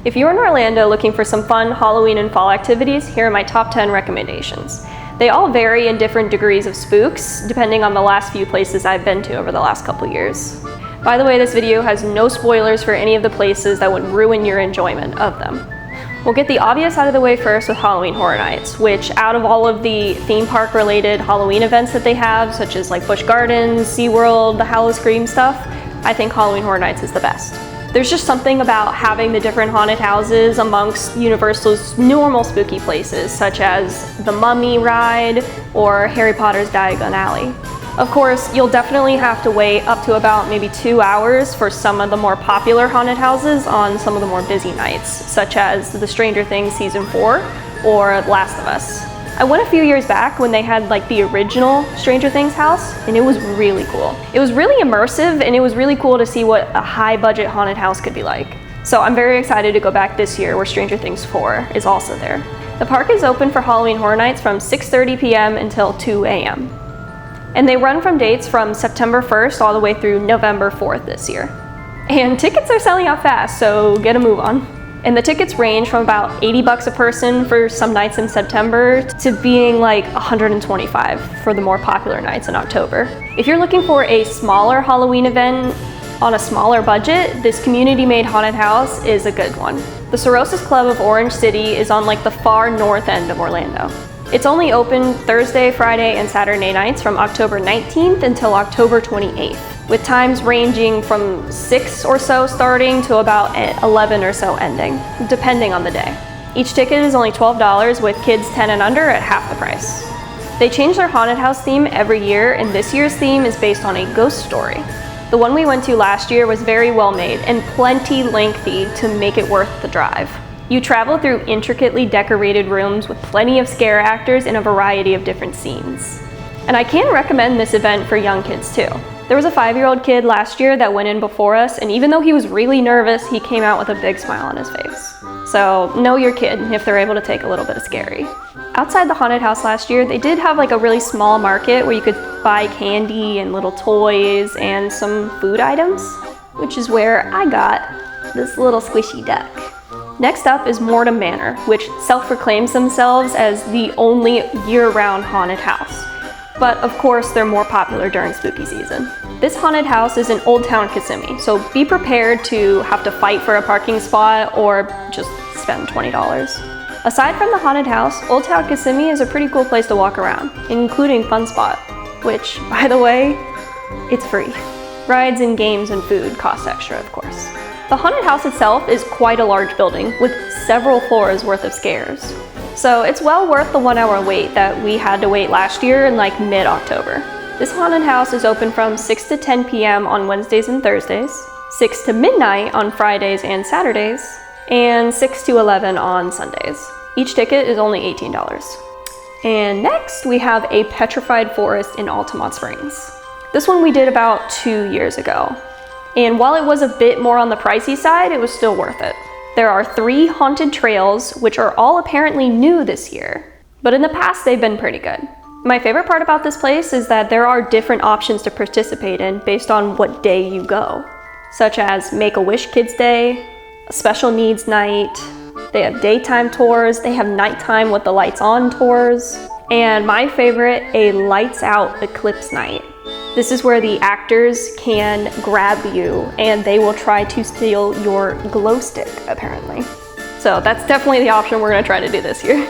If you're in Orlando looking for some fun Halloween and fall activities, here are my top 10 recommendations. They all vary in different degrees of spooks, depending on the last few places I've been to over the last couple years. By the way, this video has no spoilers for any of the places that would ruin your enjoyment of them. We'll get the obvious out of the way first with Halloween Horror Nights, which out of all of the theme park related Halloween events that they have, such as like Busch Gardens, SeaWorld, the Howl-O-Scream stuff, I think Halloween Horror Nights is the best. There's just something about having the different haunted houses amongst Universal's normal spooky places, such as the Mummy ride or Harry Potter's Diagon Alley. Of course, you'll definitely have to wait up to about maybe 2 hours for some of the more popular haunted houses on some of the more busy nights, such as the Stranger Things Season 4 or Last of Us. I went a few years back when they had like the original Stranger Things house, and it was really cool. It was really immersive, and it was really cool to see what a high budget haunted house could be like. So I'm very excited to go back this year where Stranger Things 4 is also there. The park is open for Halloween Horror Nights from 6:30 p.m. until 2 a.m. And they run from dates from September 1st all the way through November 4th this year. And tickets are selling out fast, so get a move on. And the tickets range from about $80 a person for some nights in September to being like $125 for the more popular nights in October. If you're looking for a smaller Halloween event on a smaller budget, this community-made haunted house is a good one. The Cirrhosis Club of Orange City is on like the far north end of Orlando. It's only open Thursday, Friday, and Saturday nights from October 19th until October 28th, with times ranging from 6 or so starting to about 11 or so ending, depending on the day. Each ticket is only $12, with kids 10 and under at half the price. They change their haunted house theme every year, and this year's theme is based on a ghost story. The one we went to last year was very well made and plenty lengthy to make it worth the drive. You travel through intricately decorated rooms with plenty of scare actors in a variety of different scenes. And I can recommend this event for young kids too. There was a 5-year-old kid last year that went in before us, and even though he was really nervous, he came out with a big smile on his face. So know your kid if they're able to take a little bit of scary. Outside the haunted house last year, they did have like a really small market where you could buy candy and little toys and some food items, which is where I got this little squishy duck. Next up is Mortem Manor, which self-proclaims themselves as the only year-round haunted house. But of course, they're more popular during spooky season. This haunted house is in Old Town Kissimmee, so be prepared to have to fight for a parking spot or just spend $20. Aside from the haunted house, Old Town Kissimmee is a pretty cool place to walk around, including Fun Spot, which, by the way, it's free. Rides and games and food cost extra, of course. The haunted house itself is quite a large building with several floors worth of scares. So it's well worth the 1 hour wait that we had to wait last year in like mid-October. This haunted house is open from 6 to 10 p.m. on Wednesdays and Thursdays, 6 to midnight on Fridays and Saturdays, and 6 to 11 on Sundays. Each ticket is only $18. And next we have a petrified forest in Altamont Springs. This one we did about 2 years ago. And while it was a bit more on the pricey side, it was still worth it. There are 3 haunted trails, which are all apparently new this year. But in the past, they've been pretty good. My favorite part about this place is that there are different options to participate in based on what day you go, such as Make-A-Wish Kids Day, a special needs night, they have daytime tours, they have nighttime with the lights on tours, and my favorite, a lights out eclipse night. This is where the actors can grab you and they will try to steal your glow stick, apparently. So that's definitely the option we're gonna try to do this year.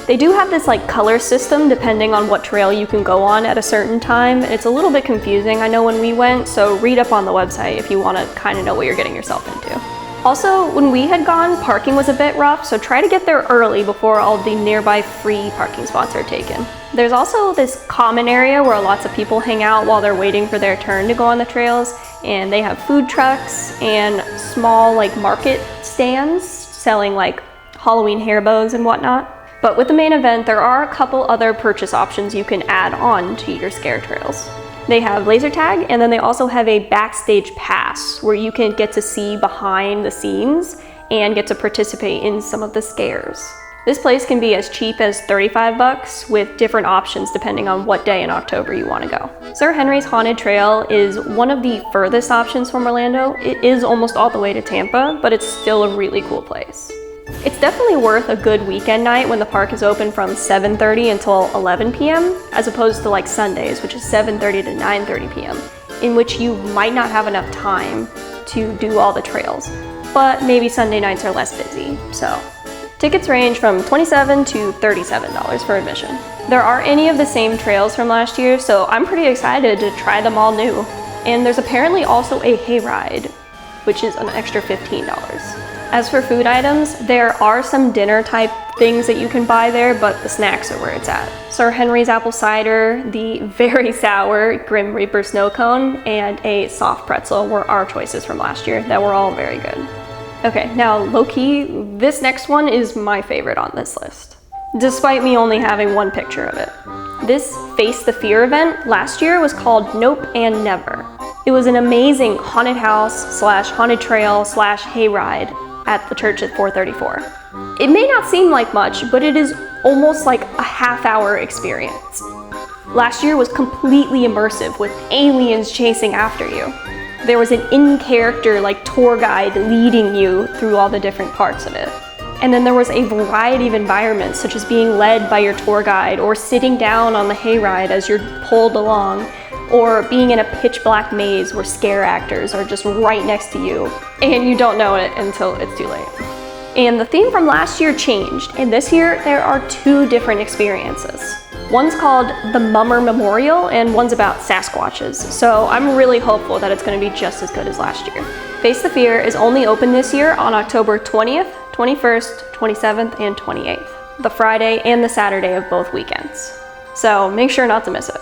They do have this like color system depending on what trail you can go on at a certain time. It's a little bit confusing, I know when we went, so read up on the website if you wanna kind of know what you're getting yourself into. Also, when we had gone, parking was a bit rough, so try to get there early before all the nearby free parking spots are taken. There's also this common area where lots of people hang out while they're waiting for their turn to go on the trails, and they have food trucks and small like market stands selling like Halloween hair bows and whatnot. But with the main event, there are a couple other purchase options you can add on to your scare trails. They have laser tag, and then they also have a backstage pass where you can get to see behind the scenes and get to participate in some of the scares. This place can be as cheap as $35 with different options depending on what day in October you want to go. Sir Henry's Haunted Trail is one of the furthest options from Orlando. It is almost all the way to Tampa, but it's still a really cool place. It's definitely worth a good weekend night when the park is open from 7:30 until 11 p.m. as opposed to like Sundays, which is 7:30 to 9:30 p.m., in which you might not have enough time to do all the trails. But maybe Sunday nights are less busy, so. Tickets range from $27 to $37 for admission. There aren't any of the same trails from last year, so I'm pretty excited to try them all new. And there's apparently also a hayride, which is an extra $15. As for food items, there are some dinner type things that you can buy there, but the snacks are where it's at. Sir Henry's apple cider, the very sour Grim Reaper snow cone, and a soft pretzel were our choices from last year that were all very good. Okay, now low-key, this next one is my favorite on this list, despite me only having one picture of it. This Face the Fear event last year was called Nope and Never. It was an amazing haunted house / haunted trail / hayride at the church at 434. It may not seem like much, but it is almost like a half-hour experience. Last year was completely immersive with aliens chasing after you. There was an in-character like tour guide leading you through all the different parts of it. And then there was a variety of environments, such as being led by your tour guide or sitting down on the hayride as you're pulled along, or being in a pitch black maze where scare actors are just right next to you and you don't know it until it's too late. And the theme from last year changed, and this year there are 2 different experiences. One's called the Mummer Memorial and one's about Sasquatches, so I'm really hopeful that it's going to be just as good as last year. Face the Fear is only open this year on October 20th, 21st, 27th, and 28th, the Friday and the Saturday of both weekends. So make sure not to miss it.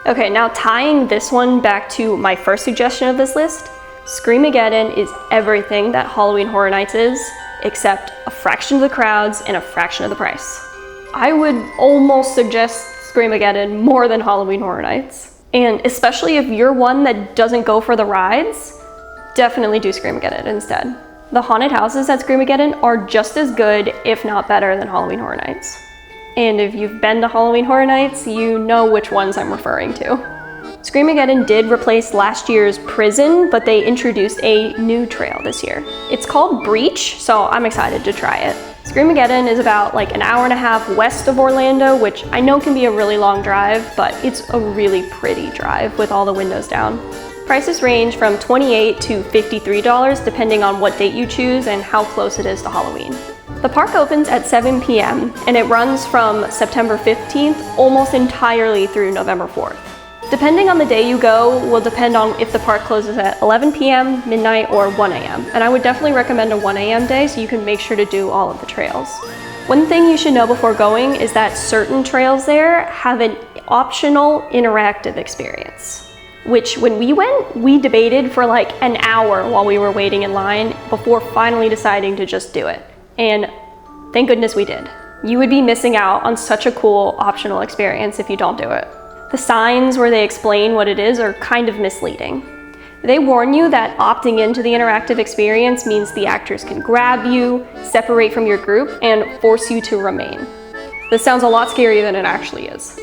Okay, now tying this one back to my first suggestion of this list, Scream-a-geddon is everything that Halloween Horror Nights is, except a fraction of the crowds and a fraction of the price. I would almost suggest Scream-a-geddon more than Halloween Horror Nights. And especially if you're one that doesn't go for the rides, definitely do Scream-a-geddon instead. The haunted houses at Scream-a-geddon are just as good, if not better, than Halloween Horror Nights. And if you've been to Halloween Horror Nights, you know which ones I'm referring to. Scream-a-geddon did replace last year's prison, but they introduced a new trail this year. It's called Breach, so I'm excited to try it. Scream-a-geddon is about like an hour and a half west of Orlando, which I know can be a really long drive, but it's a really pretty drive with all the windows down. Prices range from $28 to $53 depending on what date you choose and how close it is to Halloween. The park opens at 7 p.m. and it runs from September 15th almost entirely through November 4th. Depending on the day you go will depend on if the park closes at 11 p.m., midnight, or 1 a.m. And I would definitely recommend a 1 a.m. day so you can make sure to do all of the trails. One thing you should know before going is that certain trails there have an optional interactive experience, which when we went, we debated for like an hour while we were waiting in line before finally deciding to just do it. And thank goodness we did. You would be missing out on such a cool optional experience if you don't do it. The signs where they explain what it is are kind of misleading. They warn you that opting into the interactive experience means the actors can grab you, separate from your group, and force you to remain. This sounds a lot scarier than it actually is.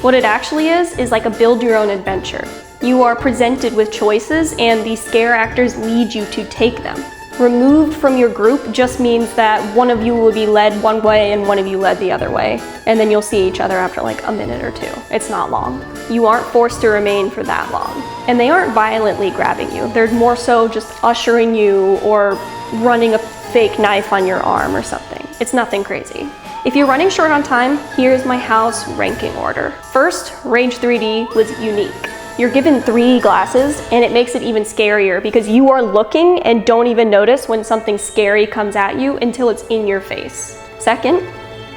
What it actually is like a build-your-own adventure. You are presented with choices and the scare actors lead you to take them. Removed from your group just means that one of you will be led one way and one of you led the other way, and then you'll see each other after like a minute or 2. It's not long. You aren't forced to remain for that long. And they aren't violently grabbing you. They're more so just ushering you or running a fake knife on your arm or something. It's nothing crazy. If you're running short on time, here's my house ranking order. First, Rage 3D was unique. You're given 3 glasses and it makes it even scarier because you are looking and don't even notice when something scary comes at you until it's in your face. Second,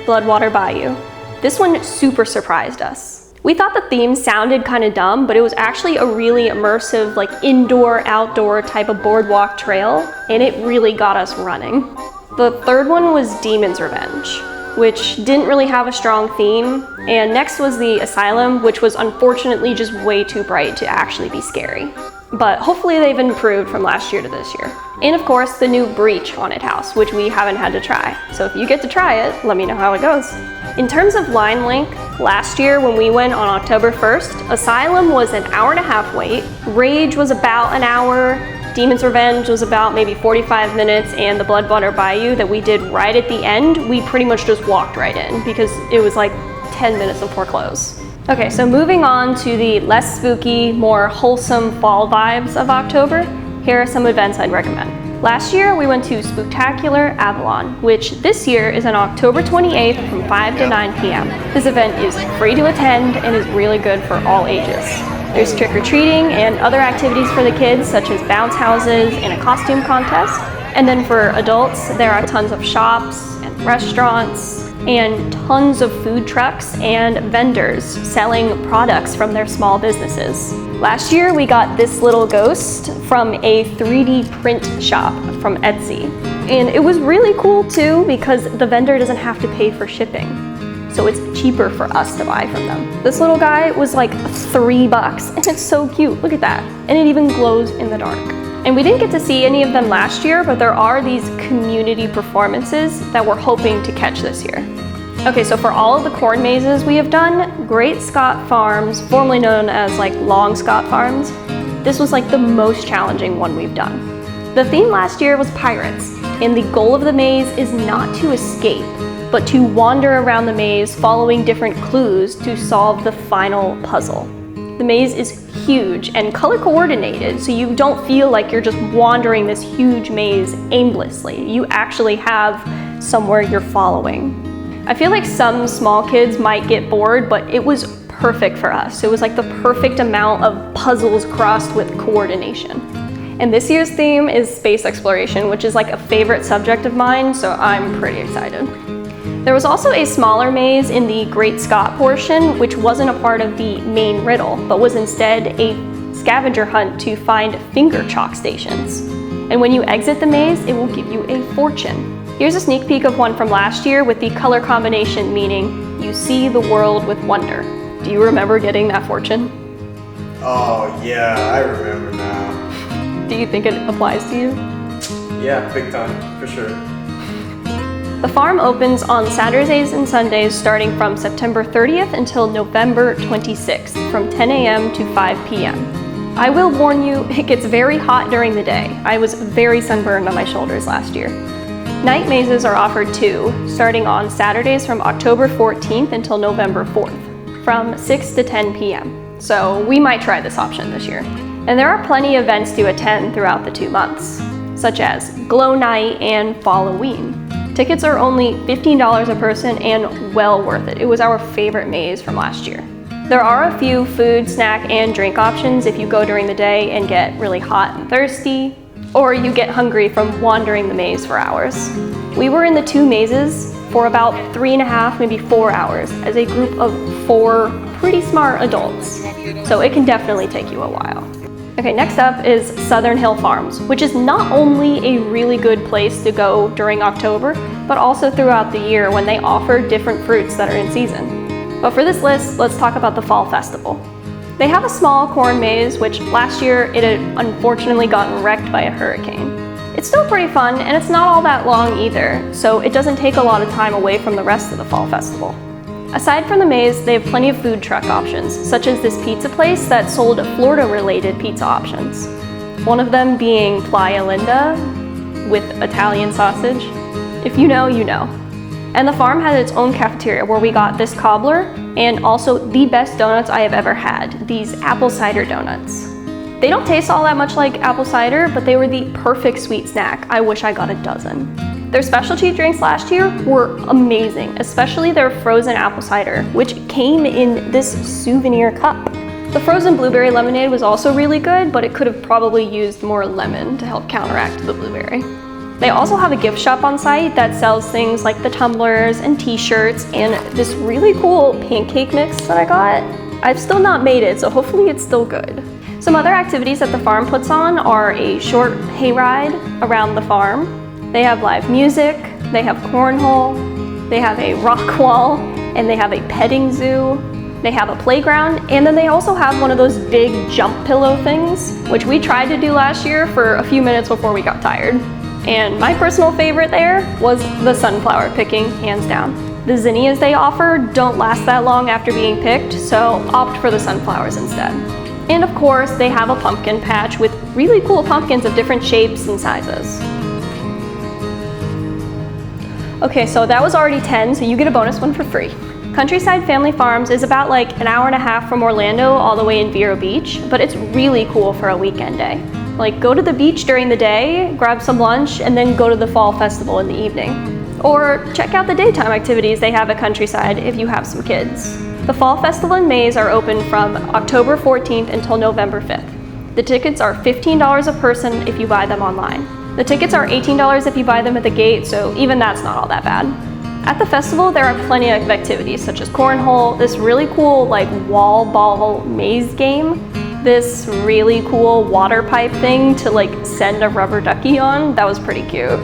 Bloodwater Bayou. This one super surprised us. We thought the theme sounded kind of dumb, but it was actually a really immersive, like indoor-outdoor type of boardwalk trail, and it really got us running. The third one was Demon's Revenge, which didn't really have a strong theme, and next was the Asylum, which was unfortunately just way too bright to actually be scary. but hopefully they've improved from last year to this year. And of course, the new Breach haunted house, which we haven't had to try. So if you get to try it, let me know how it goes. In terms of line length, last year when we went on October 1st, Asylum was an hour-and-a-half wait, Rage was about an hour, Demon's Revenge was about maybe 45 minutes, and the Bloodwater Bayou that we did right at the end, we pretty much just walked right in because it was like 10 minutes before close. Okay, so moving on to the less spooky, more wholesome fall vibes of October, here are some events I'd recommend. Last year, we went to Spooktacular Avalon, which this year is on October 28th from 5 to 9 p.m. This event is free to attend and is really good for all ages. There's trick-or-treating and other activities for the kids, such as bounce houses and a costume contest. And then for adults, there are tons of shops and restaurants and tons of food trucks and vendors selling products from their small businesses. Last year, we got this little ghost from a 3D print shop from Etsy. And it was really cool too because the vendor doesn't have to pay for shipping. So it's cheaper for us to buy from them. This little guy was like $3 and it's so cute, look at that. And it even glows in the dark. And we didn't get to see any of them last year, but there are these community performances that we're hoping to catch this year. Okay, so for all of the corn mazes we have done, Great Scott Farms, formerly known as like Long Scott Farms, this was like the most challenging one we've done. The theme last year was pirates, and the goal of the maze is not to escape, but to wander around the maze following different clues to solve the final puzzle. The maze is huge and color coordinated, so you don't feel like you're just wandering this huge maze aimlessly. You actually have somewhere you're following. I feel like some small kids might get bored, but it was perfect for us. It was like the perfect amount of puzzles crossed with coordination. And this year's theme is space exploration, which is like a favorite subject of mine, so I'm pretty excited. There was also a smaller maze in the Great Scott portion, which wasn't a part of the main riddle, but was instead a scavenger hunt to find finger chalk stations. And when you exit the maze, it will give you a fortune. Here's a sneak peek of one from last year with the color combination, meaning you see the world with wonder. Do you remember getting that fortune? Oh yeah, I remember now. Do you think it applies to you? Yeah, big time, for sure. The farm opens on Saturdays and Sundays starting from September 30th until November 26th from 10 a.m. to 5 p.m. I will warn you, it gets very hot during the day. I was very sunburned on my shoulders last year. Night mazes are offered too, starting on Saturdays from October 14th until November 4th from 6 to 10 p.m. So we might try this option this year. And there are plenty of events to attend throughout the 2 months, such as Glow Night and Halloween. Tickets are only $15 a person and well worth it. It was our favorite maze from last year. There are a few food, snack, and drink options if you go during the day and get really hot and thirsty, or you get hungry from wandering the maze for hours. We were in the 2 mazes for about 3.5, maybe 4 hours as a group of 4 pretty smart adults. So it can definitely take you a while. Okay, next up is Southern Hill Farms, which is not only a really good place to go during October, but also throughout the year when they offer different fruits that are in season. But for this list, let's talk about the Fall Festival. They have a small corn maze, which last year it had unfortunately gotten wrecked by a hurricane. It's still pretty fun, and it's not all that long either, so it doesn't take a lot of time away from the rest of the Fall Festival. Aside from the maze, they have plenty of food truck options, such as this pizza place that sold Florida-related pizza options. One of them being Playa Linda with Italian sausage. If you know, you know. And the farm has its own cafeteria where we got this cobbler and also the best donuts I have ever had, these apple cider donuts. They don't taste all that much like apple cider, but they were the perfect sweet snack. I wish I got a dozen. Their specialty drinks last year were amazing, especially their frozen apple cider, which came in this souvenir cup. The frozen blueberry lemonade was also really good, but it could have probably used more lemon to help counteract the blueberry. They also have a gift shop on site that sells things like the tumblers and t-shirts and this really cool pancake mix that I got. I've still not made it, so hopefully it's still good. Some other activities that the farm puts on are a short hayride around the farm. They have live music, they have cornhole, they have a rock wall, and they have a petting zoo. They have a playground, and then they also have one of those big jump pillow things, which we tried to do last year for a few minutes before we got tired. And my personal favorite there was the sunflower picking, hands down. The zinnias they offer don't last that long after being picked, so opt for the sunflowers instead. And of course, they have a pumpkin patch with really cool pumpkins of different shapes and sizes. Okay, so that was already 10, so you get a bonus one for free. Countryside Family Farms is about like an hour and a half from Orlando all the way in Vero Beach, but it's really cool for a weekend day. Like, go to the beach during the day, grab some lunch, and then go to the fall festival in the evening. Or check out the daytime activities they have at Countryside if you have some kids. The Fall Festival and Maze are open from October 14th until November 5th. The tickets are $15 a person if you buy them online. The tickets are $18 if you buy them at the gate, so even that's not all that bad. At the festival, there are plenty of activities such as cornhole, this really cool like wall ball maze game, this really cool water pipe thing to like send a rubber ducky on. That was pretty cute.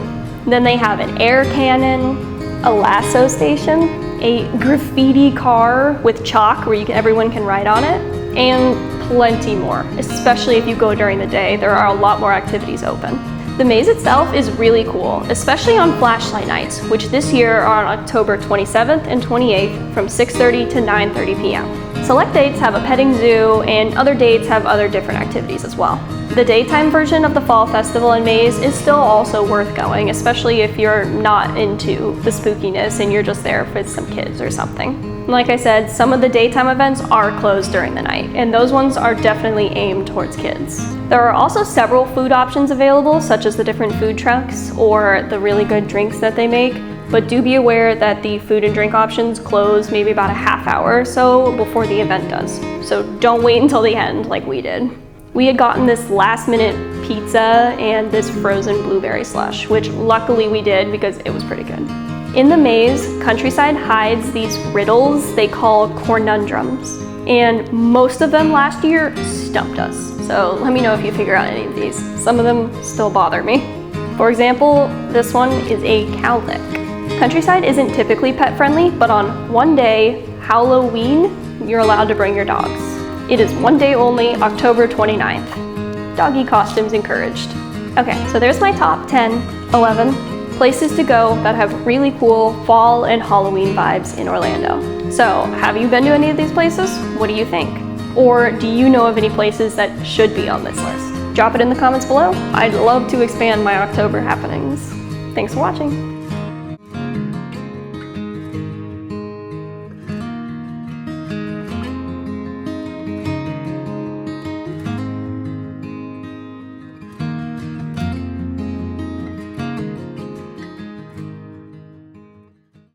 Then they have an air cannon, a lasso station, a graffiti car with chalk where everyone can ride on it, and plenty more, especially if you go during the day. There are a lot more activities open. The maze itself is really cool, especially on flashlight nights, which this year are on October 27th and 28th from 6:30 to 9:30 p.m. Select dates have a petting zoo, and other dates have other different activities as well. The daytime version of the Fall Festival and Maze is still also worth going, especially if you're not into the spookiness and you're just there with some kids or something. Like I said, some of the daytime events are closed during the night, and those ones are definitely aimed towards kids. There are also several food options available, such as the different food trucks or the really good drinks that they make, but do be aware that the food and drink options close maybe about a half hour or so before the event does. So don't wait until the end like we did. We had gotten this last minute pizza and this frozen blueberry slush, which luckily we did because it was pretty good. In the maze, Countryside hides these riddles they call cornundrums, and most of them last year stumped us. So let me know if you figure out any of these. Some of them still bother me. For example, this one is a cowlick. Countryside isn't typically pet friendly, but on one day, Halloween, you're allowed to bring your dogs. It is one day only, October 29th. Doggy costumes encouraged. Okay, so there's my top 10, 11 places to go that have really cool fall and Halloween vibes in Orlando. So, have you been to any of these places? What do you think? Or do you know of any places that should be on this list? Drop it in the comments below. I'd love to expand my October happenings. Thanks for watching.